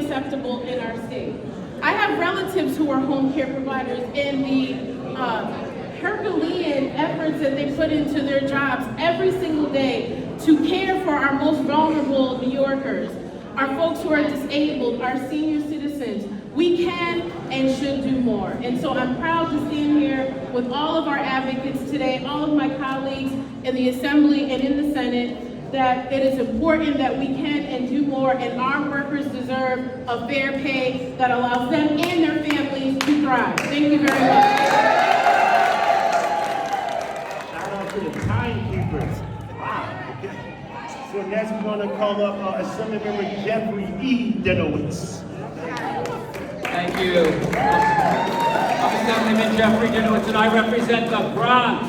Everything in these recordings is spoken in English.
acceptable in our state. I have relatives who are home care providers, and the Herculean efforts that they put into their jobs every single day to care for our most vulnerable New Yorkers, our folks who are disabled, our senior citizens. We can and should do more. And so I'm proud to stand here with all of our advocates today, all of my colleagues in the Assembly and in the Senate, that it is important that we can and do more, and our workers deserve a fair pay that allows them and their families to thrive. Thank you very much. Shout out to the timekeepers. Wow, okay. So next we're going to call up Assemblymember Jeffrey E. Dinowitz. Thank you. I'm Assemblyman Jeffrey Dinowitz, and I represent the Bronx.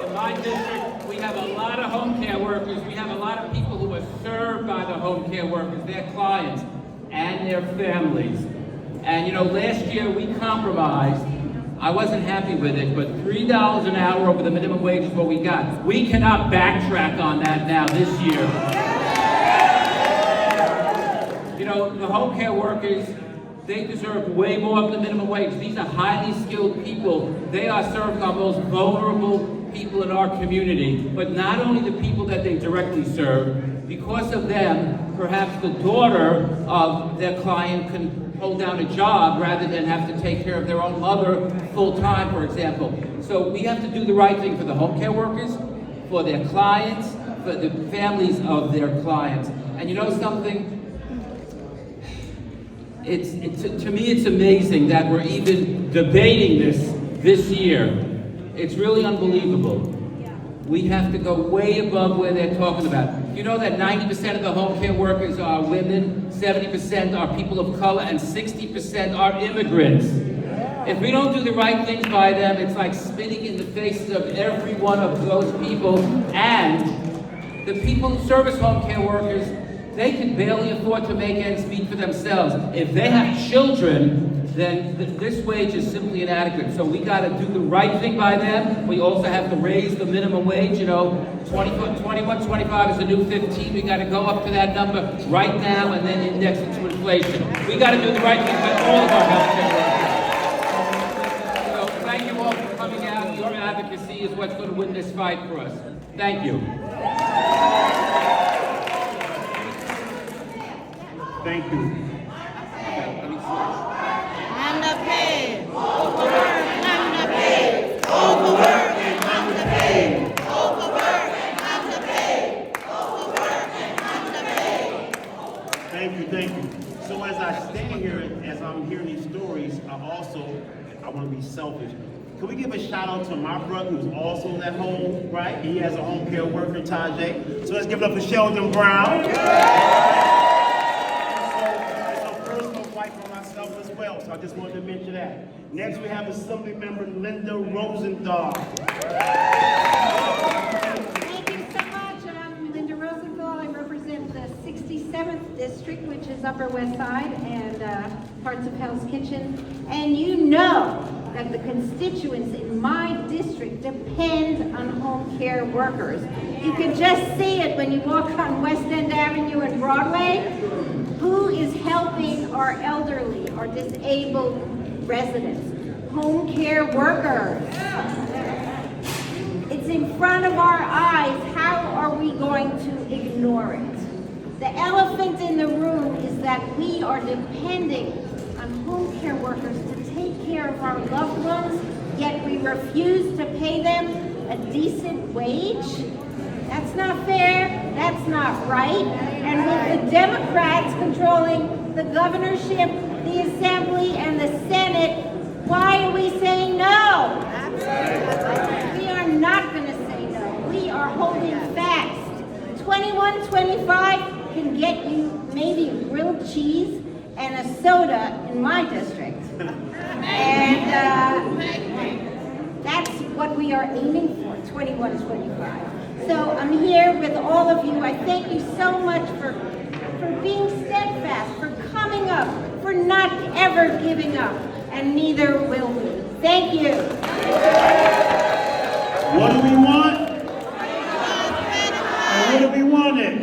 In my district, we have a lot of home care workers. We have a lot of people who are served by the home care workers, their clients, and their families. And you know, last year we compromised. I wasn't happy with it, but $3 an hour over the minimum wage is what we got. We cannot backtrack on that now this year. You know, the home care workers, they deserve way more than the minimum wage. These are highly skilled people. They are serving our most vulnerable people in our community. But not only the people that they directly serve, because of them, perhaps the daughter of their client can hold down a job rather than have to take care of their own mother full-time, for example. So we have to do the right thing for the home care workers, for their clients, for the families of their clients. And you know something? To me, it's amazing that we're even debating this year. It's really unbelievable. We have to go way above where they're talking about. You know that 90% of the home care workers are women, 70% are people of color, and 60% are immigrants. If we don't do the right things by them, it's like spitting in the faces of every one of those people. And the people who service home care workers, they can barely afford to make ends meet for themselves. If they have children, then this wage is simply inadequate. So we got to do the right thing by them. We also have to raise the minimum wage. You know, 21.25 is the new 15. We got to go up to that number right now and then index it to inflation. We got to do the right thing by all of our health care workers. So thank you all for coming out. Your advocacy is what's going to win this fight for us. Thank you. Thank you. Underpaid, overworked, and underpaid, overworked and underpaid, overworked and underpaid, overworked and underpaid. Thank you. So as I stand here, as I'm hearing these stories, I want to be selfish. Can we give a shout out to my brother who's also at home, right? He has a home care worker, Tajay. So let's give it up for Sheldon Brown. So I just wanted to mention that. Next we have Assemblymember Linda Rosenthal. Thank you so much. I'm Linda Rosenthal. I represent the 67th District, which is Upper West Side and parts of Hell's Kitchen. And you know that the constituents in my district depend on home care workers. You can just see it when you walk on West End Avenue and Broadway. Who is helping our elderly, our disabled residents? Home care workers. It's in front of our eyes. How are we going to ignore it? The elephant in the room is that we are depending on home care workers to take care of our loved ones, yet we refuse to pay them a decent wage. That's not fair, that's not right. And with the Democrats controlling the governorship, the Assembly, and the Senate, why are we saying no? We are not going to say no. We are holding fast. 21.25 can get you maybe grilled cheese and a soda in my district. And that's what we are aiming for, 21.25. So I'm here with all of you. I thank you so much for being steadfast, for coming up, for not ever giving up, and neither will we. Thank you. What do we want? And what do we want it?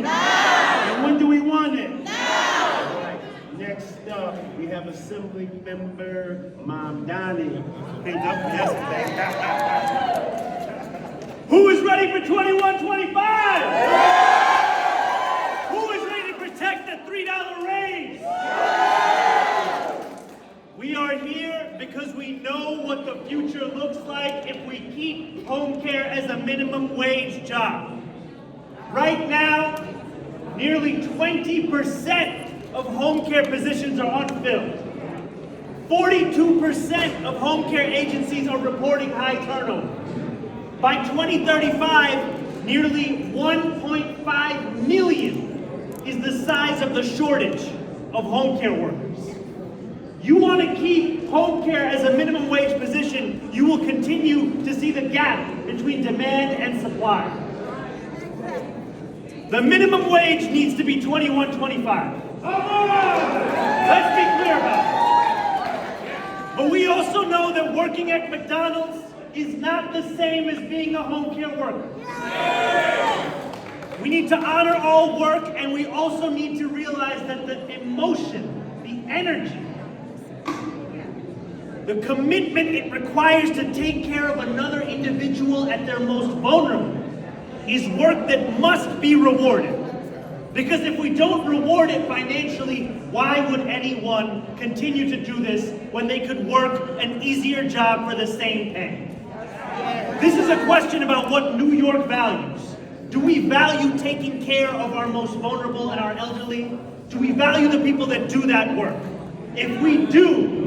have Assembly Member Mamdani. Who is ready for 2125? Who is ready to protect the $3 raise? We are here because we know what the future looks like if we keep home care as a minimum wage job. Right now, nearly 20% of home care positions are unfilled. 42% of home care agencies are reporting high turnover. By 2035, nearly 1.5 million is the size of the shortage of home care workers. You want to keep home care as a minimum wage position, you will continue to see the gap between demand and supply. The minimum wage needs to be $21.25. Let's be clear about it. But we also know that working at McDonald's is not the same as being a home care worker. We need to honor all work, and we also need to realize that the emotion, the energy, the commitment it requires to take care of another individual at their most vulnerable is work that must be rewarded. Because if we don't reward it financially, why would anyone continue to do this when they could work an easier job for the same pay? This is a question about what New York values. Do we value taking care of our most vulnerable and our elderly? Do we value the people that do that work? If we do,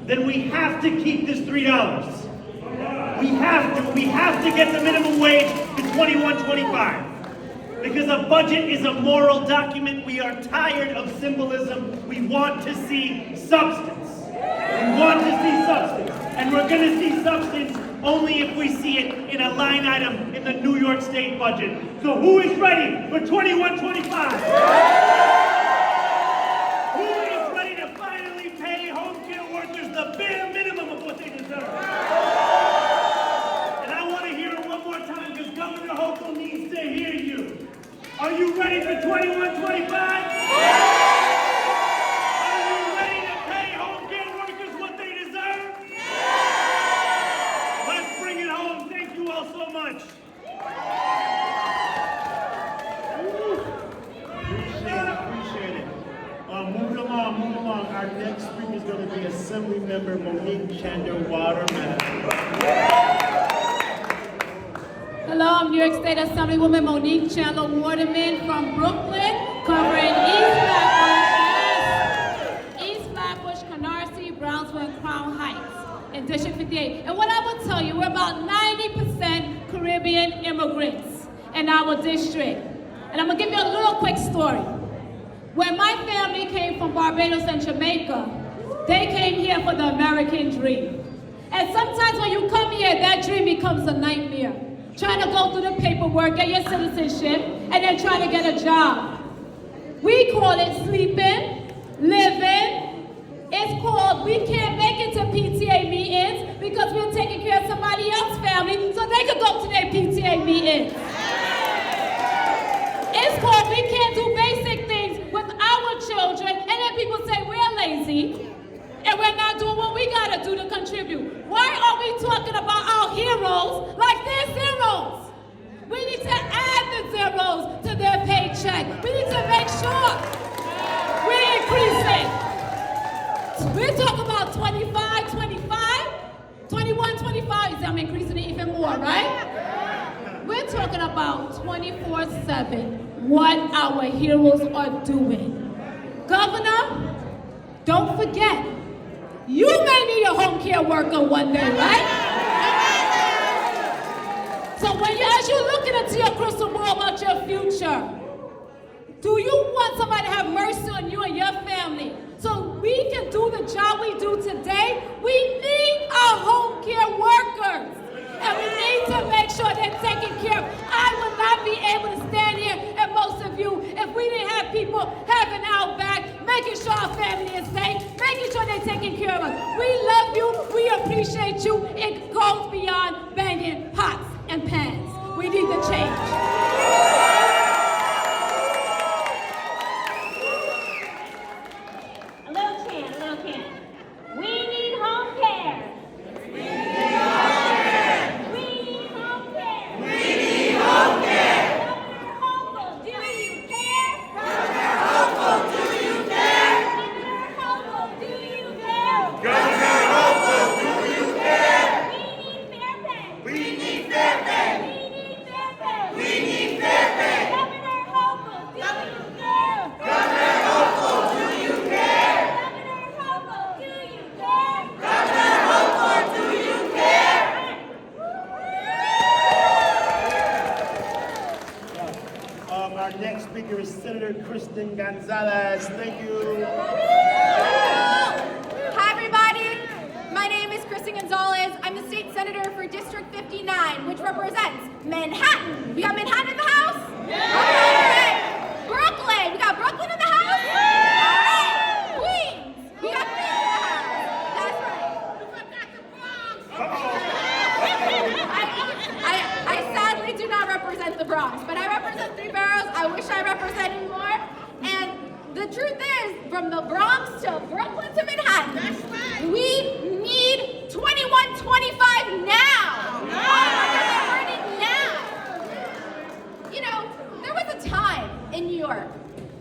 then we have to keep this $3. We have to get the minimum wage to $21.25. Because a budget is a moral document. We are tired of symbolism. We want to see substance. We want to see substance. And we're going to see substance only if we see it in a line item in the New York State budget. So who is ready for $21.25? Who is ready to finally pay home care workers the bare minimum of what they deserve? And I want to hear it one more time because Governor Hochul needs to hear you. Are you ready for $21.25? Are you ready to pay home care workers what they deserve? Let's bring it home. Thank you all so much. Appreciate it. Moving along. Our next speaker is going to be Assembly Member Monique Chander-Waterman. Hello, I'm New York State Assemblywoman Monique Chandler Waterman from Brooklyn, covering East Flatbush, Canarsie, Brownsville, and Crown Heights in District 58. And what I will tell you, we're about 90% Caribbean immigrants in our district. And I'm gonna give you a little quick story. When my family came from Barbados and Jamaica, they came here for the American dream. And sometimes when you come here, that dream becomes a nightmare. Trying to go through the paperwork, get your citizenship, and then trying to get a job. We call it sleeping, living. It's called we can't make it to PTA meetings because we're taking care of somebody else's family so they could go to their PTA meetings. It's called we can't do basic things with our children, and then people say we're lazy and we're not doing what we gotta do to contribute. Why are we talking about our heroes like they're zeros? We need to add the zeros to their paycheck. We need to make sure we increase it. We're talking about 25, 21, 25. I'm increasing it even more, right? We're talking about 24/7 what our heroes are doing. Governor, don't forget, you may need a home care worker one day, right? So as you're looking into your crystal ball about your future, do you want somebody to have mercy on you and your family so we can do the job we do today? We need our home care workers. And we need to make sure they're taken care of. I would not be able to stand here and most of you if we didn't have people having our back, making sure our family is safe, making sure they're taking care of us. We love you. We appreciate you. It goes beyond banging pots and pans. We need to change. A little chant. Our next speaker is Senator Kristen Gonzalez. Thank you. Hi, everybody. My name is Kristen Gonzalez. I'm the state senator for District 59, which represents Manhattan. We got Manhattan in the house? Yeah. Okay. Brooklyn. We got Brooklyn in the house? Yeah. All right. Queens. We got Queens in the house. That's right. I sadly do not represent the Bronx, but I represent Three Boroughs. I wish I represented more. And the truth is, from the Bronx to Brooklyn to Manhattan, we need 2125 now. Now. You know, there was a time in New York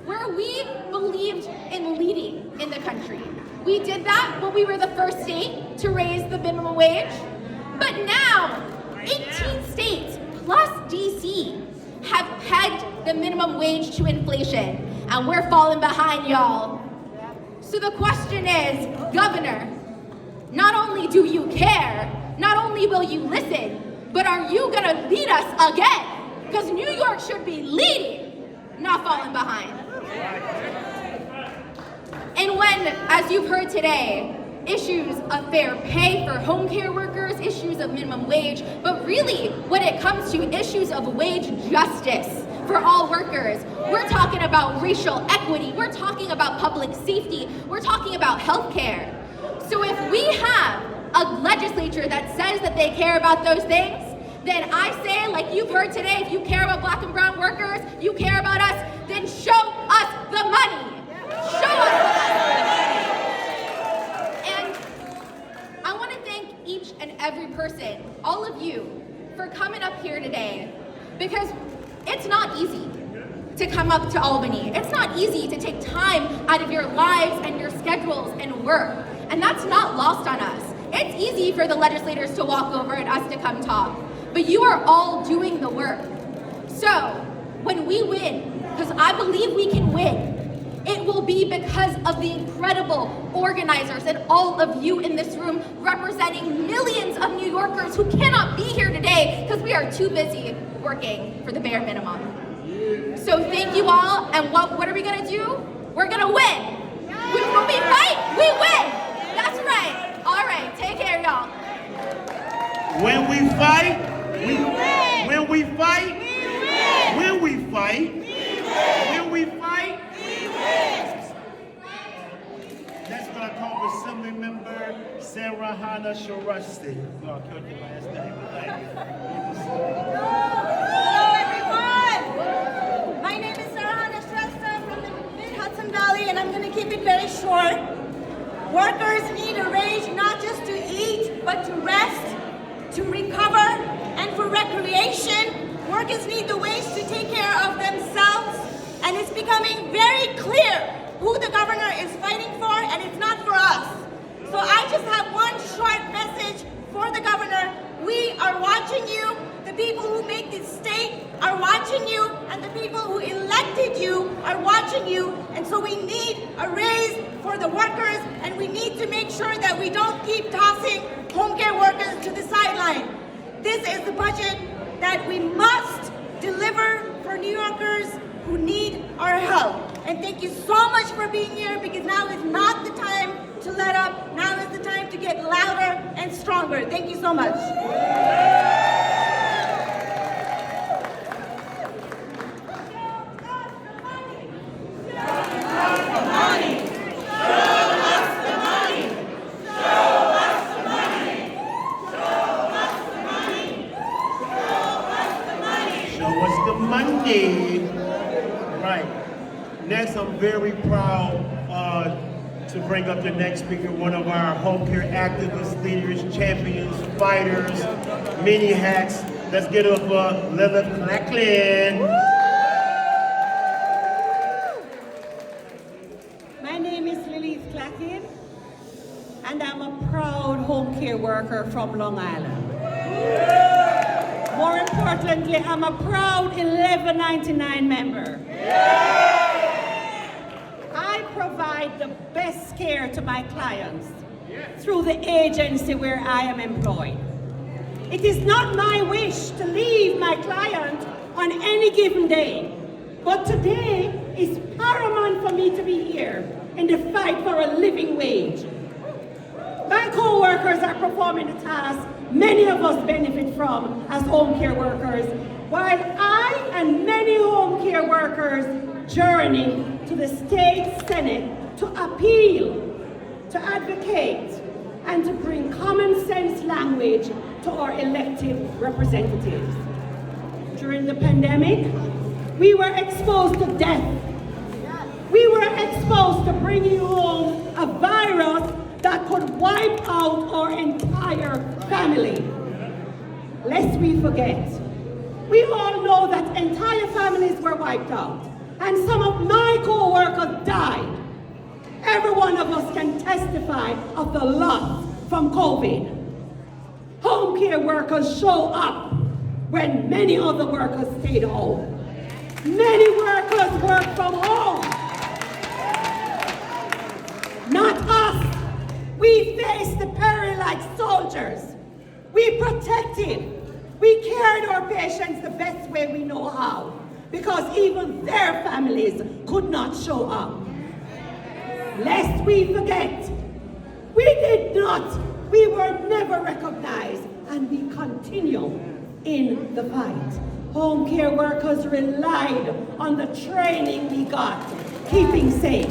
where we believed in leading in the country. We did that when we were the first state to raise the minimum wage. But now, 18 states plus DC have pegged the minimum wage to inflation, and we're falling behind, y'all. So the question is, Governor, not only do you care, not only will you listen, but are you gonna lead us again? Because New York should be leading, not falling behind. And when, as you've heard today, issues of fair pay for home care workers, issues of minimum wage, but really when it comes to issues of wage justice for all workers, we're talking about racial equity, we're talking about public safety, we're talking about healthcare. So if we have a legislature that says that they care about those things, then I say, like you've heard today, if you care about black and brown workers, you care about us, then show us the money. Show us the money. And I want to thank each and every person, all of you, for coming up here today, because it's not easy to come up to Albany. It's not easy to take time out of your lives and your schedules and work. And that's not lost on us. It's easy for the legislators to walk over and us to come talk. But you are all doing the work. So when we win, because I believe we can win, it will be because of the incredible organizers and all of you in this room representing millions of New Yorkers who cannot be here today because we are too busy working for the bare minimum. So thank you all, and what are we gonna do? We're gonna win. When we fight, we win. That's right. All right, take care, y'all. When we fight, we win. When we fight, We win. when we fight, We win. when we fight. We win. Next, we're gonna call Assembly Member Sarah Hannah Sharasti. Y'all killed your last name, but thank you. Hello, everyone. My name is Sarah Hannah Shrestha from the Mid-Hudson Valley, and I'm going to keep it very short. Workers need a raise not just to eat, but to rest, to recover, and for recreation. Workers need the wage to take care of themselves, and it's becoming very clear who the governor is fighting for, and it's not for us. So I just have one short message for the governor. We are watching you. The people who make this state are watching you, and the people who elected you are watching you. And so we need a raise for the workers, and we need to make sure that we don't keep tossing home care workers to the sideline. This is the budget that we must deliver for New Yorkers who need our help. And thank you so much for being here, because now is not the time to let up. Now is the time to get louder and stronger. Thank you so much. Show us the money. Right. Next, I'm very proud to bring up the next speaker, one of our home care activists, leaders, champions, fighters, mini hacks. Let's get up Lilith Clacklin. My name is Lilith Clacklin, and I'm a proud home care worker from Long Island. More importantly, I'm a proud 1199 member. I provide the best care to my clients through the agency where I am employed. It is not my wish to leave my client on any given day. But today is paramount for me to be here in the fight for a living wage. My co-workers are performing the tasks many of us benefit from as home care workers, while I and many home care workers journey to the state senate to appeal, to advocate, and to bring common sense language to our elected representatives. During the pandemic, we were exposed to death. We were exposed to bringing home a virus that could wipe out our entire family. Lest we forget, we all know that entire families were wiped out, and some of my co-workers died. Every one of us can testify of the loss from COVID. Home care workers show up when many other workers stayed home. Many workers work from home. Not us. We faced the peril like soldiers. We protected. We cared our patients the best way we know how, because even their families could not show up. Lest we forget, we were never recognized, and we continue in the fight. Home care workers relied on the training we got, keeping safe.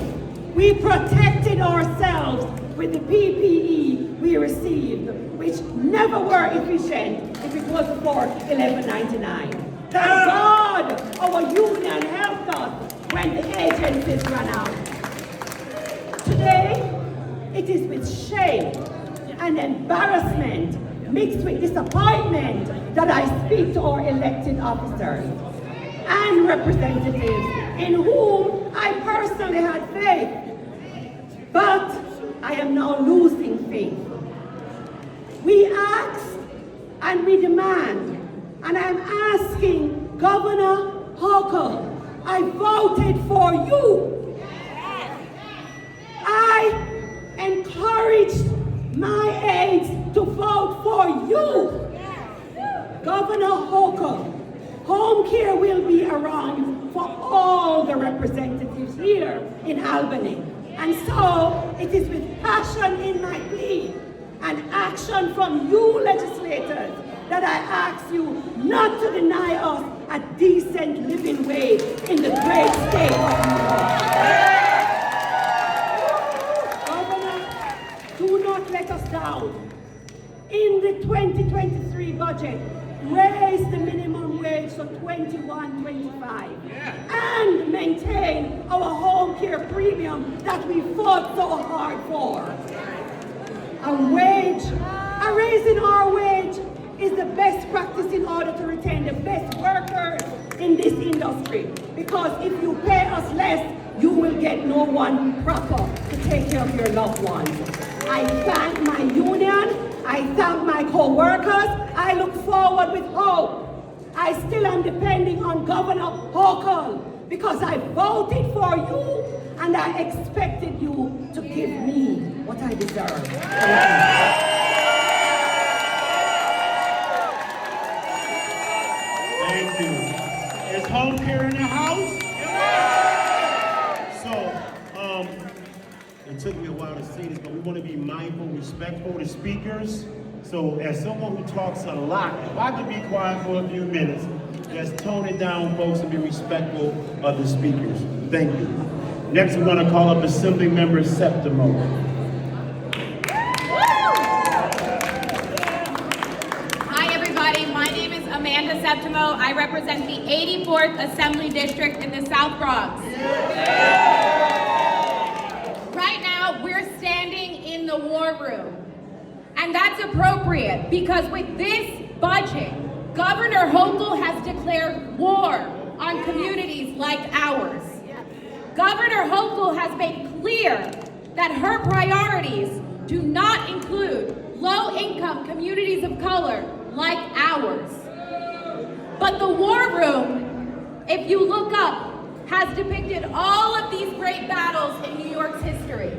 We protected ourselves with the PPE we received, which never were efficient if it was for $11.99. Thank God our union helped us when the agencies ran out. Today, it is with shame and embarrassment mixed with disappointment that I speak to our elected officers and representatives in whom I personally had faith. But I am now losing faith. We ask and we demand, and I'm asking Governor Hochul, I voted for you. I encouraged my aides to vote for you. Governor Hochul, home care will be around for all the representatives here in Albany. And so it is with passion in my plea and action from you legislators that I ask you not to deny us a decent living wage in the great state of New York. Do not let us down. In the 2023 budget, raise the minimum wage to $21.25 and maintain our home care premium that we fought so hard for. A raise in our wage is the best practice in order to retain the best workers in this industry, because if you pay us less, you will get no one proper to take care of your loved ones. I thank my union, I thank my co-workers, I look forward with hope. I still am depending on Governor Hochul because I voted for you and I expected you to give me what I deserve. Thank you. Is home care in the house? It took me a while to say this, but we want to be mindful, respectful to speakers. So as someone who talks a lot, if I could be quiet for a few minutes, just tone it down, folks, and be respectful of the speakers. Thank you. Next, we're going to call up Assembly Member Septimo. Hi, everybody. My name is Amanda Septimo. I represent the 84th Assembly District in the South Bronx. Right now, we're standing in the war room. And that's appropriate because with this budget, Governor Hochul has declared war on communities like ours. Governor Hochul has made clear that her priorities do not include low-income communities of color like ours. But the war room, if you look up, has depicted all of these great battles in New York's history.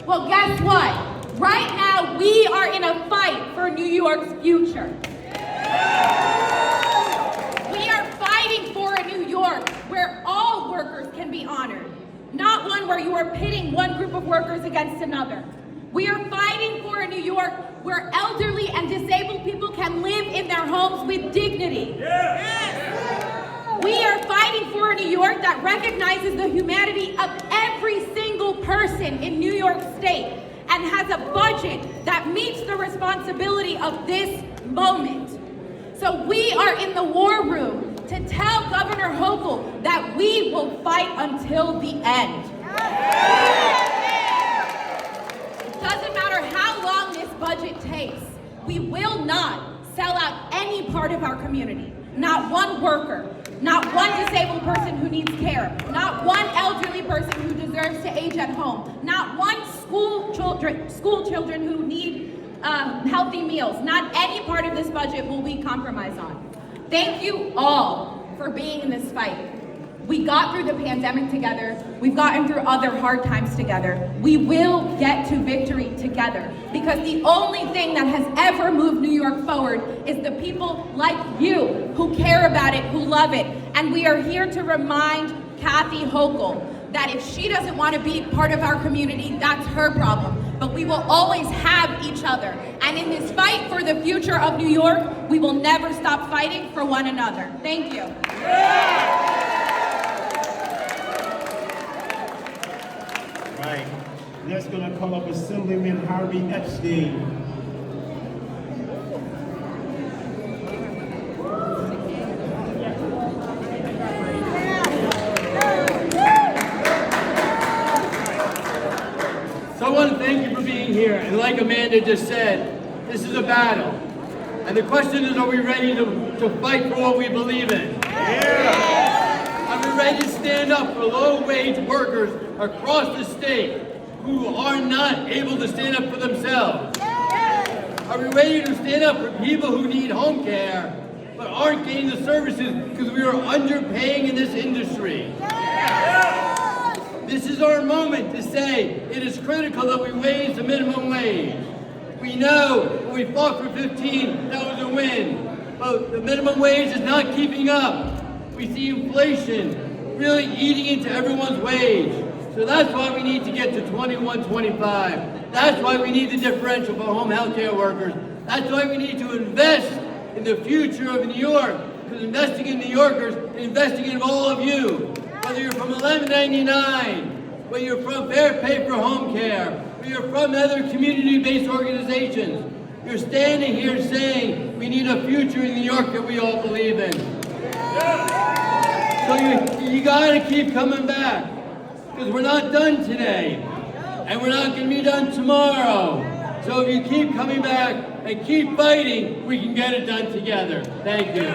Well, guess what? Right now, we are in a fight for New York's future. We are fighting for a New York where all not one where you are pitting one group of workers against another. We are fighting for a New York where elderly and disabled people can live in their homes with dignity. We are fighting for a New York that recognizes the humanity of every single person in New York State and has a budget that meets the responsibility of this moment. So we are in the war room to tell Governor Hochul that we will fight until the end. Doesn't matter how long this budget takes, we will not sell out any part of our community. Not one worker, not one disabled person who needs care, not one elderly person who deserves to age at home, not one school children who need healthy meals. Not any part of this budget will we compromise on. Thank you all for being in this fight. We got through the pandemic together. We've gotten through other hard times together. We will get to victory together because the only thing that has ever moved New York forward is the people like you who care about it, who love it. And we are here to remind Kathy Hochul that if she doesn't want to be part of our community, that's her problem. But we will always have each other. And in this fight for the future of New York, we will never stop fighting for one another. Thank you. Right. Next, gonna call up Assemblyman Harvey Epstein. So I want to thank you for being here. And like Amanda just said, this is a battle. And the question is, are we ready to fight for what we believe in? Are we ready to stand up for low-wage workers across the state who are not able to stand up for themselves? Are we ready to stand up for people who need home care but aren't getting the services because we are underpaying in this industry? This is our moment to say it is critical that we raise the minimum wage. We know when we fought for 15, that was a win. But the minimum wage is not keeping up. We see inflation really eating into everyone's wage. So that's why we need to get to $21.25. That's why we need the differential for home health care workers. That's why we need to invest in the future of New York. Because investing in New Yorkers is investing in all of you. Whether you're from 1199, whether you're from Fair Pay for Home Care, whether you're from other community-based organizations, you're standing here saying we need a future in New York that we all believe in. So you gotta keep coming back, because we're not done today, and we're not gonna be done tomorrow. So if you keep coming back and keep fighting, we can get it done together. Thank you.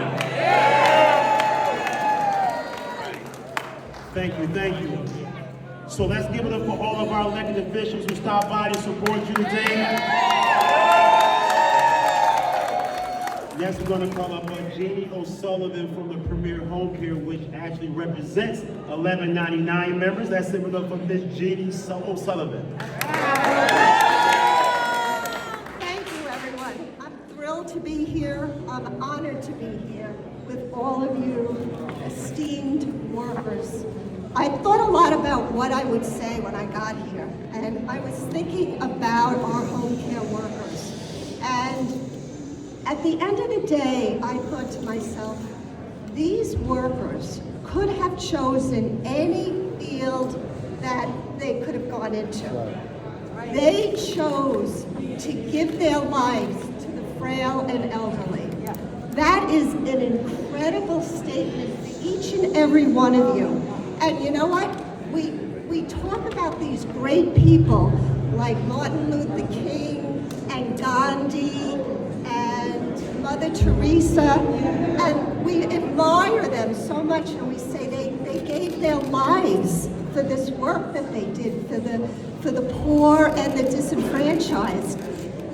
Thank you. So let's give it up for all of our elected officials who stopped by to support you today. Next, we're going to call up Jeannie O'Sullivan from the Premier Home Care, which actually represents 1199 members. Let's give it up for Miss Jeannie O'Sullivan. Thank you, everyone. I'm thrilled to be here. I'm honored to be here with all of you esteemed workers. I thought a lot about what I would say when I got here, and I was thinking about our home care workers. And at the end of the day, I thought to myself, these workers could have chosen any field that they could have gone into. They chose to give their lives to the frail and elderly. That is an incredible statement for each and every one of you. And you know what? We talk about these great people like Martin Luther King and Gandhi and Mother Teresa, and we admire them so much, and we say they gave their lives for this work that they did for the poor and the disenfranchised.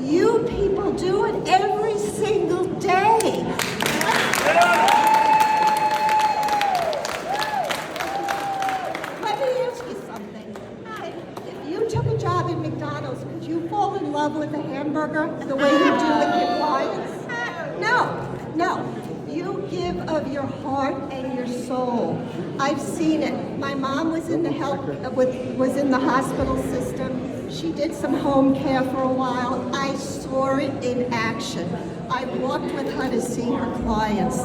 You people do it every single day. Let me ask you something. If you took a job at McDonald's, could you fall in love with a hamburger the way you do with your clients? No. You give of your heart and your soul. I've seen it. My mom was in the was in the hospital system. She did some home care for a while. I saw it in action. I walked with her to see her clients.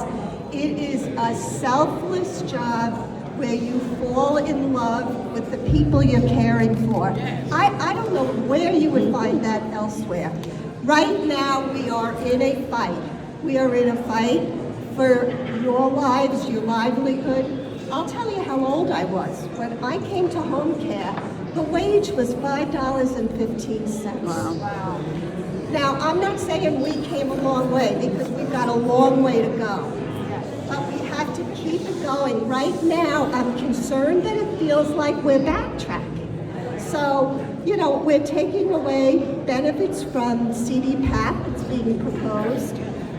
It is a selfless job where you fall in love with the people you're caring for. I don't know where you would find that elsewhere. Right now, we are in a fight. We are in a fight for your lives, your livelihood. I'll tell you how old I was. When I came to home care, the wage was $5.15. Wow. Now, I'm not saying we came a long way, because we've got a long way to go. But we have to keep it going. Right now, I'm concerned that it feels like we're backtracking. So, you know, we're taking away benefits from CDPAP that's being proposed.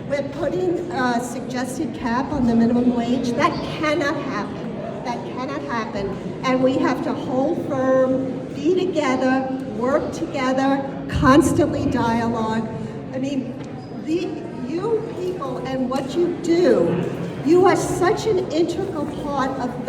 We're putting a suggested cap on the minimum wage. That cannot happen. That cannot happen. And we have to hold firm, be together, work together, constantly dialogue. I mean, you people and what you do, you are such an integral part of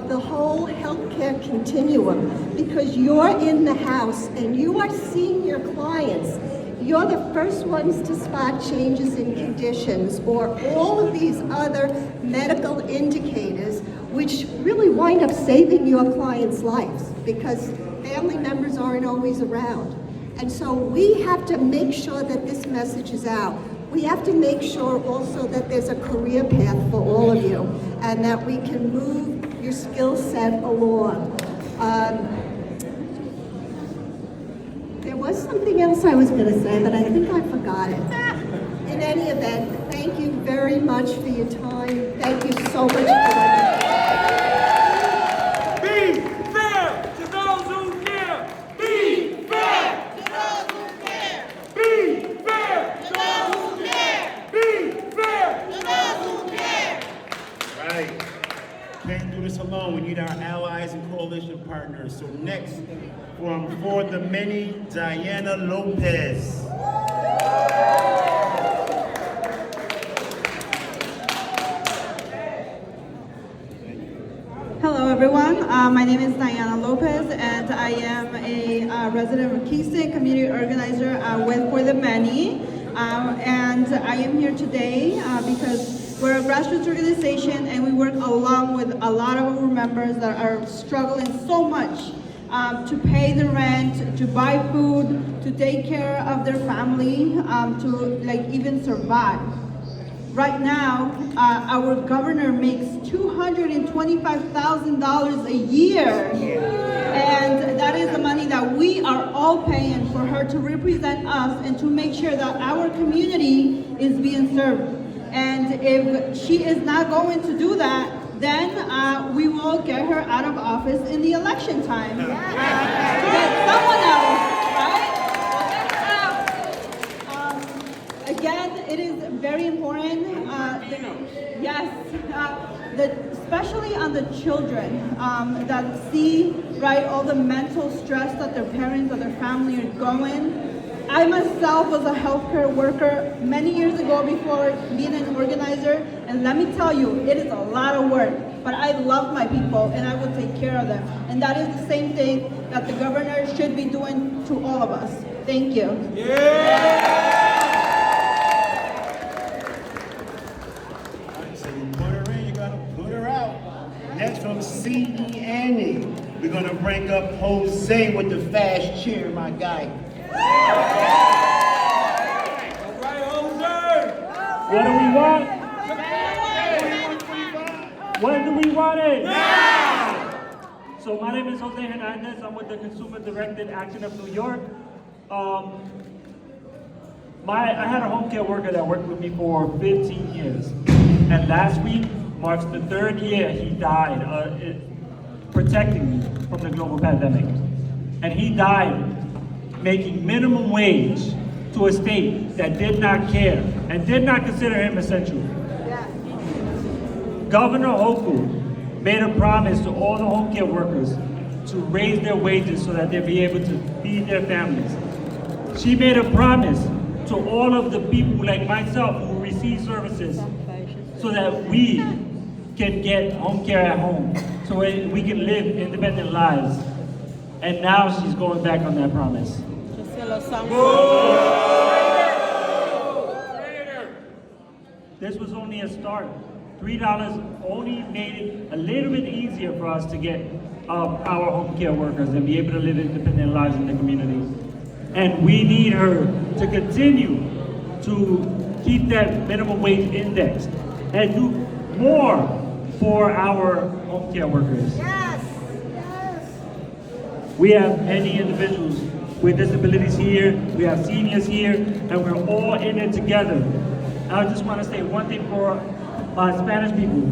the whole healthcare continuum, because you're in the house and you are seeing your clients. You're the first ones to spot changes in conditions or all of these other medical indicators, which really wind up saving your clients' lives, because family members aren't always around. And so we have to make sure that this message is out. We have to make sure also that there's a career path for all of you, and that we can move your skill set along. There was something else I was going to say, but I think I forgot it. In any event, thank you very much for your time. Thank you so much for Be fair to those who care. Be fair to those who care. Be fair to those who care. Be fair to those who care. Right. Can't do this alone. We need our allies and coalition partners. So next, from For the Many, Diana Lopez. Hello everyone, my name is Diana Lopez and I am a resident of Kingston, community organizer with For the Many. And I am here today because we're a grassroots organization and we work along with a lot of our members that are struggling so much to pay the rent, to buy food, to take care of their family, to even survive. Right now, our governor makes $225,000 a year. And that is the money that we are all paying for her to represent us and to make sure that our community is being served. And if she is not going to do that, then we will get her out of office in the election time. Get someone else, right? Again, it is very important, especially on the children that see, right, all the mental stress that their parents or their family are going. I myself was a healthcare worker many years ago before being an organizer, and let me tell you, it is a lot of work, but I love my people and I will take care of them. And that is the same thing that the governor should be doing to all of us. Thank you. Next from CENE, we're going to bring up Jose with the fast chair, my guy. All right, Jose. What do we want? When do we want it? Now! So my name is Jose Hernandez. I'm with the Consumer Directed Action of New York. I had a home care worker that worked with me for 15 years. And last week marks the 3rd year he died protecting me from the global pandemic. And he died making minimum wage to a state that did not care and did not consider him essential. Governor Hochul made a promise to all the home care workers to raise their wages so that they'll be able to feed their families. She made a promise to all of the people like myself who receive services so that we can get home care at home, so we can live independent lives. And now she's going back on that promise. This was only a start. $3 only made it a little bit easier for us to get our home care workers and be able to live independent lives in the community. And we need her to continue to keep that minimum wage index and do more for our home care workers. Yes, yes. We have many individuals with disabilities here, we have seniors here, and we're all in it together. I just want to say one thing for my Spanish people.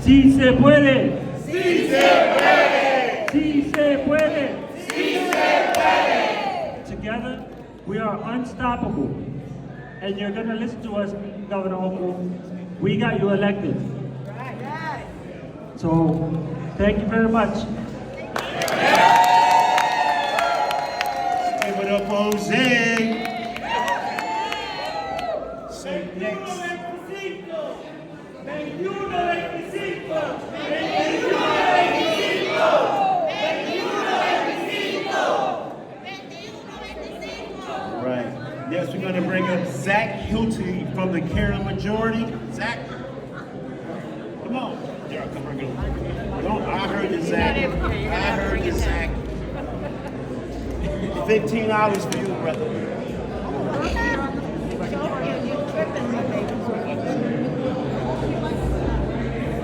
Si se puede. Si se puede. Si se puede. Si se puede. Together, we are unstoppable. And you're going to listen to us, Governor Hochul. We got you elected. Right. So, thank you very much. Give it up, Jose. So next. Right. Next, we're going to bring up Zach Hilty from the Carolyn Majority. Zach, come on. Yeah, come on, go. No, I heard you, Zach. I heard you, Zach. $15 for you, brother.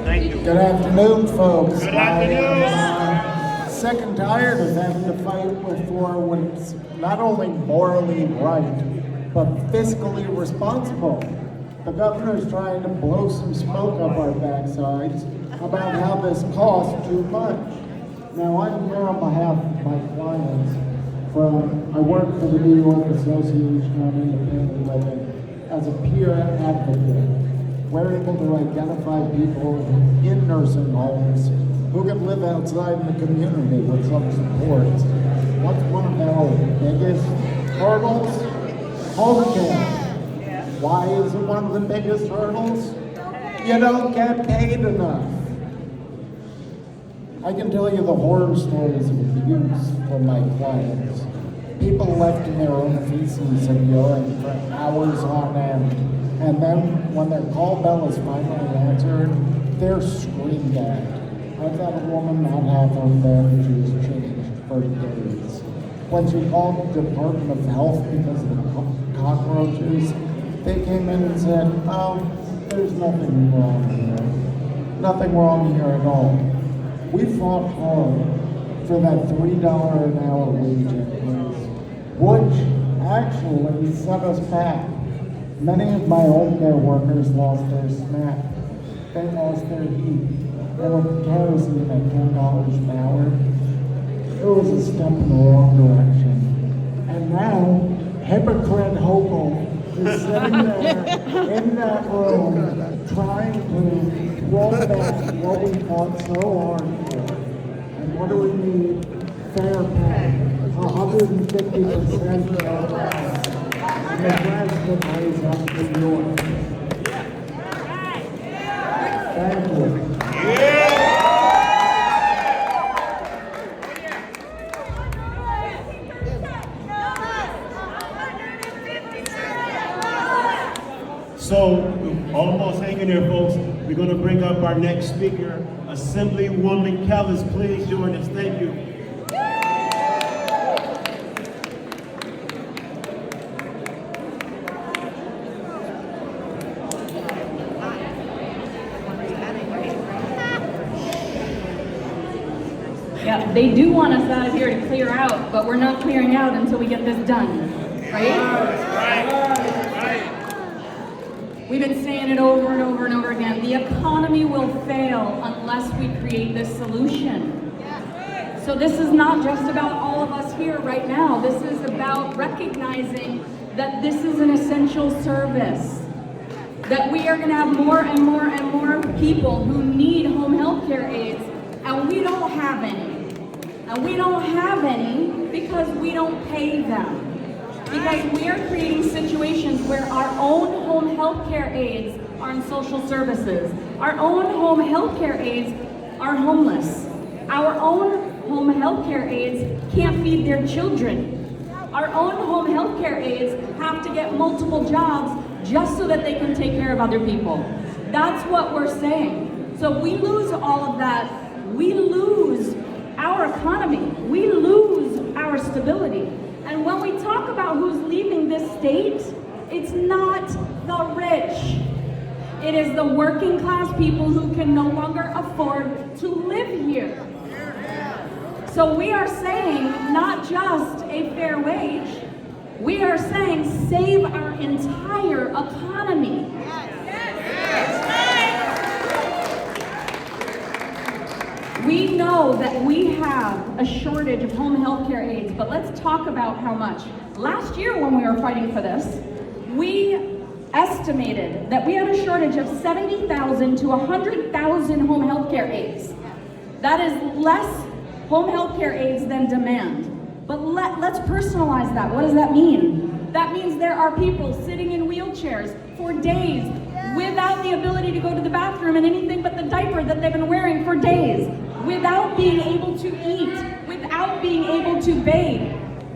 Thank you. Good afternoon, folks. Good afternoon. I am sick and tired of having to fight for what's not only morally right, but fiscally responsible. The governor's trying to blow some smoke up our backsides about how this costs too much. Now, I'm here on behalf of my clients. I work for the New York Association on Independent Living as a peer advocate. We're able to identify people in nursing homes who can live outside in the community with some support. What's one of our biggest hurdles? Home care. Why is it one of the biggest hurdles? You don't get paid enough. I can tell you the horror stories of abuse from my clients. People left in their own feces and urine for hours on end. And then when their call bell is finally answered, they're screamed at. I've had a woman not have her bed, she was changed for days. When she called the Department of Health because of the cockroaches, they came in and said, oh, there's nothing wrong here. Nothing wrong here at all. We fought hard for that $3 an hour wage increase, which actually set us back. Many of my home care workers lost their SNAP. They lost their heat. They were kerosene at $10 an hour. It was a step in the wrong direction. And now, hypocrite Hochul is sitting there in that room trying to roll back what we fought so hard for. And what do we need? Fair pay. 150% fair pay. And the rest of pays up to York. Thank you. So, almost hanging there, folks. We're going to bring up our next speaker, Assemblywoman Kellis. Please join us. Thank you. Yeah, they do want us out of here to clear out, but we're not clearing out until we get this done, right? We've been saying it over and over and over again. The economy will fail unless we create this solution. So this is not just about all of us here right now. This is about recognizing that this is an essential service. That we are going to have more and more and more people who need home health care aides, and we don't have any. And we don't have any because we don't pay them. Because we are creating situations where our own home health care aides are in social services. Our own home healthcare aides are homeless. Our own home healthcare aides can't feed their children. Our own home healthcare aides have to get multiple jobs just so that they can take care of other people. That's what we're saying. So we lose all of that. We lose our economy. We lose our stability. And when we talk about who's leaving this state, it's not the rich. It is the working class people who can no longer afford to live here. So we are saying not just a fair wage, we are saying save our entire economy. We know that we have a shortage of home health care aides, but let's talk about how much. Last year when we were fighting for this, we estimated that we had a shortage of 70,000 to 100,000 home health care aides. That is less home health care aides than demand. But let's personalize that. What does that mean? That means there are people sitting in wheelchairs for days without the ability to go to the bathroom in anything but the diaper that they've been wearing for days, without being able to eat, without being able to bathe.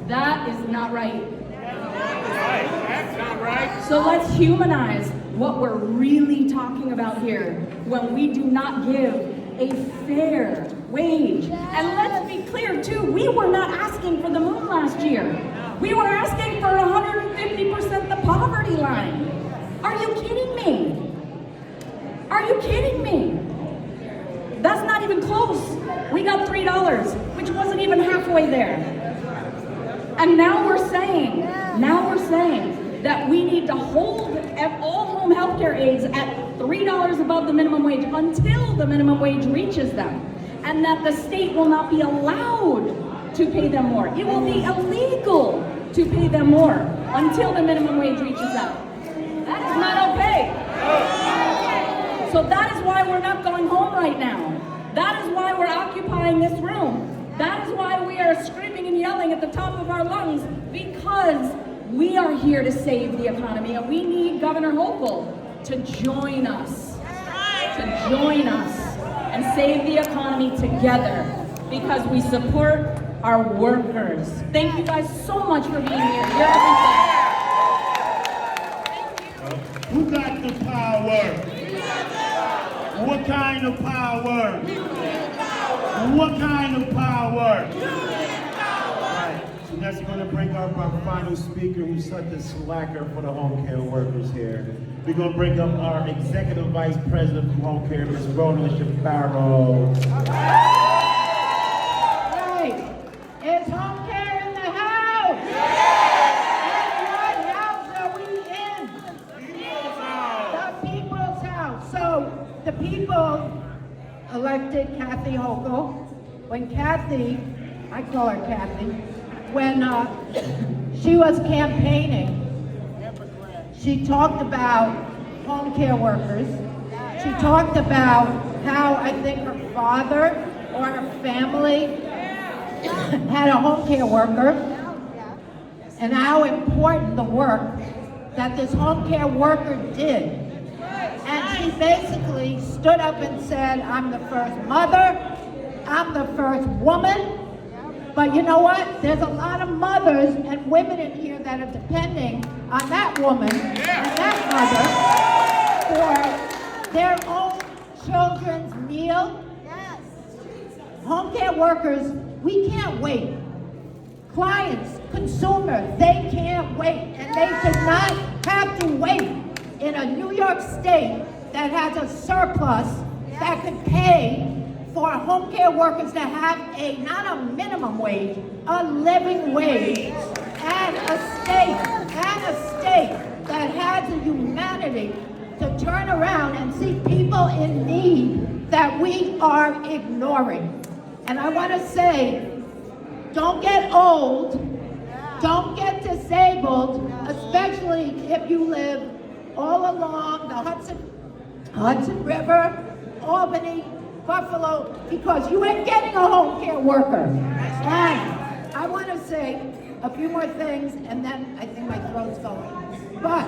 That is not right. That's not right. So let's humanize what we're really talking about here when we do not give a fair wage. And let's be clear too, we were not asking for the moon last year. We were asking for 150% the poverty line. Are you kidding me? Are you kidding me? That's not even close. We got $3, which wasn't even halfway there. And now we're saying that we need to hold all home health care aides at $3 above the minimum wage until the minimum wage reaches them. And that the state will not be allowed to pay them more. It will be illegal to pay them more until the minimum wage reaches them. That is not okay. So that is why we're not going home right now. That is why we're occupying this room. That is why we are screaming and yelling at the top of our lungs, because we are here to save the economy, and we need Governor Hochul to join us, and save the economy together, because we support our workers. Thank you guys so much for being here. You're everything. Who got the power? What kind of power? What kind of power? Right. So next we're going to bring up our final speaker, who's such a slacker for the home care workers here. We're going to bring up our Executive Vice President of Home Care, Ms. Rona Shapiro. Right. Is home care in the house? And what house are we in? The people's house. So the people elected Kathy Hochul. When Kathy, I call her Kathy, when she was campaigning, she talked about home care workers. She talked about how I think her father or her family had a home care worker, and how important the work that this home care worker did. And she basically stood up and said, I'm the first mother, I'm the first woman. But you know what? There's a lot of mothers and women in here that are depending on that woman and that mother for their own children's meal. Home care workers, we can't wait. Clients, consumers, they can't wait. And they should not have to wait in a New York State that has a surplus that could pay for home care workers to have not a minimum wage, a living wage, and a state that has the humanity to turn around and see people in need that we are ignoring. And I want to say, don't get old, don't get disabled, especially if you live all along the Hudson River, Albany, Buffalo, because you ain't getting a home care worker. And I want to say a few more things, and then I think my throat's going. But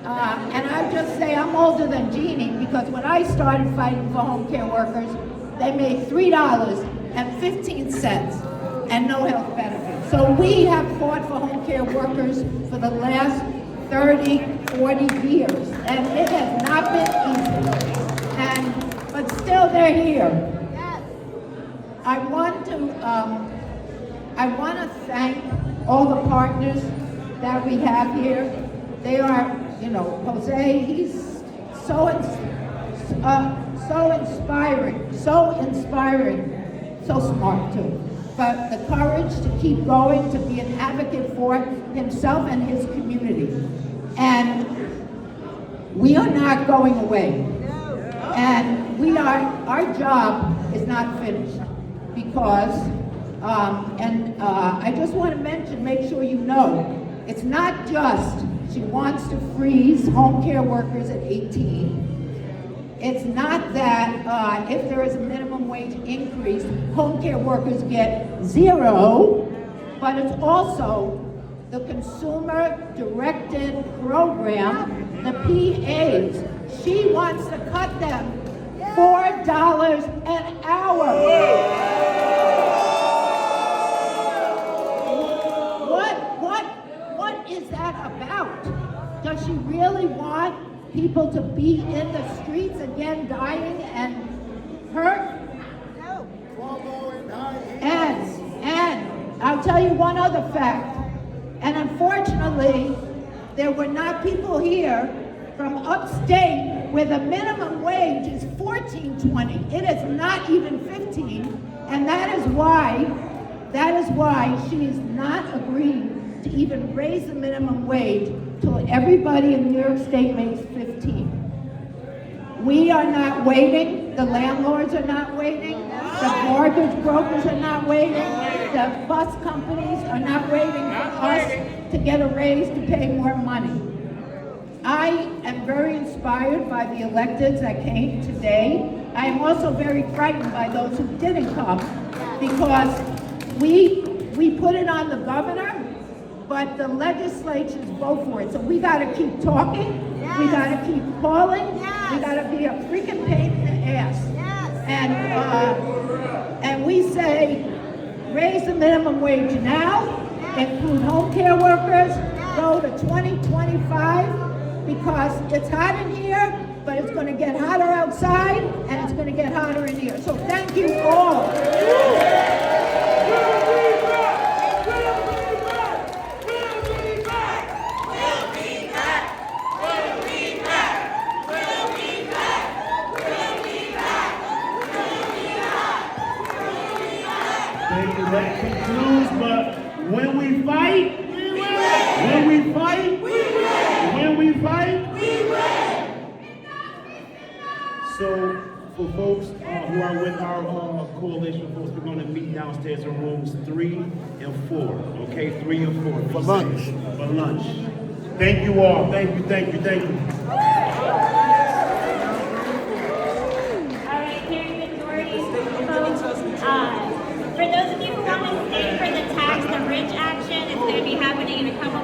And I just say I'm older than Jeannie because when I started fighting for home care workers, they made $3.15 and no health benefits. So we have fought for home care workers for the last 30, 40 years, and it has not been easy. But still they're here. I want to thank all the partners that we have here. They are, Jose, he's so inspiring, so smart too. But the courage to keep going, to be an advocate for himself and his community. And we are not going away. And our job is not finished because, I just want to make sure you know, it's not just she wants to freeze home care workers at 18. It's not that if there is a minimum wage increase, home care workers get 0, but it's also the consumer-directed program, the PAs. She wants to cut them $4 an hour. What is that about? Does she really want people to be in the streets again, dying and hurt? No. And I'll tell you one other fact. And unfortunately, there were not people here from upstate where the minimum wage is $14.20. It is not even $15, and that is why she is not agreeing to even raise the minimum wage till everybody in New York State makes $15. We are not waiting. The landlords are not waiting. The mortgage brokers are not waiting. The bus companies are not waiting for us to get a raise to pay more money. I am very inspired by the electeds that came today. I am also very frightened by those who didn't come because we put it on the governor, but the legislatures vote for it. So we got to keep talking. Yes. We got to keep calling. Yes. We got to be a freaking pain in the ass. Yes. And we say, raise the minimum wage now, include home care workers, go to 2025, because it's hot in here, but it's going to get hotter outside, and it's going to get hotter in here. So thank you all. That concludes, but when we fight, we win. When we fight, we win. When we fight, we win. So, for folks who are with our coalition folks, we're going to meet downstairs in rooms 3 and 4. Okay, 3 and 4 for lunch. For lunch. Thank you all. Thank you. All right, hearing majority vote. For those of you who want to stay for the tax, the rich action, it's going to be happening in a couple